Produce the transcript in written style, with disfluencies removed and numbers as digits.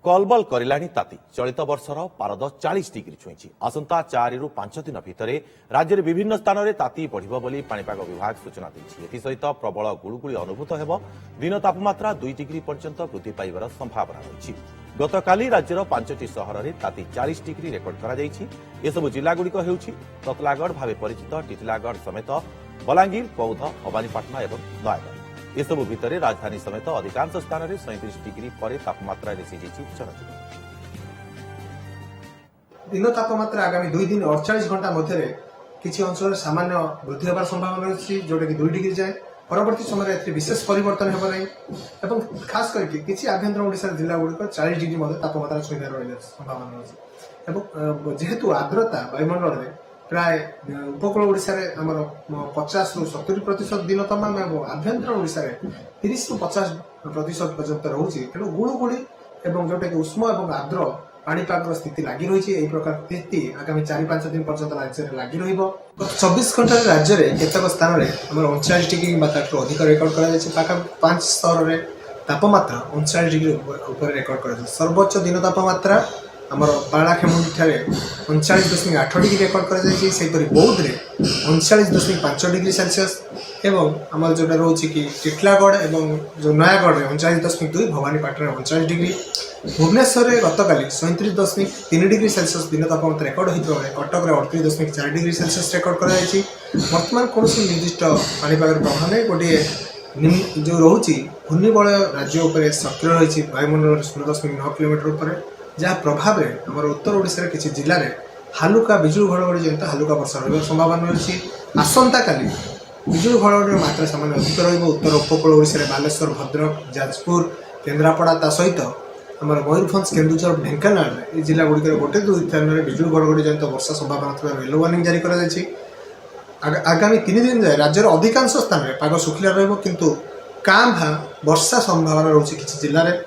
कलबल करिलाणी ताती चलित वर्षर पारद 40 डिग्री छुईंची। आसंता 4 रु 5 दिन भितर राज्य में विभिन्न स्थान में ताती बढ़िबो बोली पाणीपाग विभाग सूचना देछि। एथिसहित प्रबल गुळुगुळी अनुभूत हेबो। दिन तापमात्रा 2 डिग्री पर्यंत वृद्धि पाइबार संभावना रही। गतकाली राज्यर 5टी सहर में ताती 40 डिग्री रेकर्ड करा जायछि। एसबु जिलागुड़िक हेउछि ततलागढ़ भावे परिचित टिटिलागढ़ समेत बलांगीर, बौद्ध, भवानीपाटना और नयागढ़। एसबु भितर राजधानी समेत अधिकांश स्थान में 37 डिग्री पर तापमात्रा सिझिछि चरम। दिन तापमात्रा आगामी 2 दिन 48 घंटा मध्य किसी अंचल सामान्य वृद्धि होबार संभावना रही, जोटा कि 2 डिग्री जाए। परवर्ती समय विशेष परिवर्तन होब नहीं। खास करके किसी आभ्यंतर ओडिशा जिला गुड़िक 40 डिग्री तापमात्रा छुईबार संभावना रही। जेहेतु आर्द्रता वायुमंडल में प्राय उपकूल ओडिशा रे हमर 50 रु 70% दिन तमाम और आभ्यंतर ओडिशा रे 30 रु 50% पर्यंत रहुछि। तेणु गुळुगुळी एवं जोटा कि उष्म और आर्द्र पाणीपाग स्थिति लगी रही। यही प्रकार स्थिति आगामी 4-5 दिन पर्यंत राज्य में लगी रहिबो। 24 घंटा राज्य में केतक स्थान में 39 डिग्री अधिक रेकर्ड करा 5 स्तर में तापमात्रा 39 डिग्री ऊपर रेकर्ड करा। सर्वोच्च दिन तापमात्रा आमर पालाखेमुंडी 39.8 डिग्री रेकर्ड कर बौद्ध में 39.5 डिग्री सेल्सियस एवं आमर जो रोचे कि टिटलागढ़ और जो नयागढ़ में 39.2, भवानीपाटना 39 डिग्री, भुवनेश्वर में गतकाली 37.3 डिग्री सेल्सियस दिन तापमात्रा रेकर्ड होता है। कटक में 38.4 डिग्री सेल्सियस रेकर्ड कर बर्तमान कौन निर्दिष्ट पाणीपाग प्रभाव नहीं। गोटे जो रोचे घूर्णिबलय राज्य उपर सक्रिय रही वायुमंडल 16.9 किलोमीटर उपर, जहाँ प्रभाव में आम उत्तर ओडिशा किसी जिले में हालुका बिजुली घड़घड़ी जनित हालुका वर्षा रही संभावना रही। आसंता काली बिजुली घड़घड़ी मात्रा सामान्य अधिक रही। उत्तर उपकूल ओडिशा में बालेश्वर, भद्रक, जाजपुर, केन्द्रापड़ा ता सहित आम मयूरभंज, केन्दुझर, ढेंकानाल जिला गुड़िक गोटे 2 स्थान में बिजुली घड़घड़ी जनित वर्षा संभावना येलो वार्निंग जारी कर। आगामी 3 दिन जाए राज्यर अधिकांश स्थान में पाग सुखिला रहिबो, किंतु कां भां वर्षा संभावना रही किसी जिले में।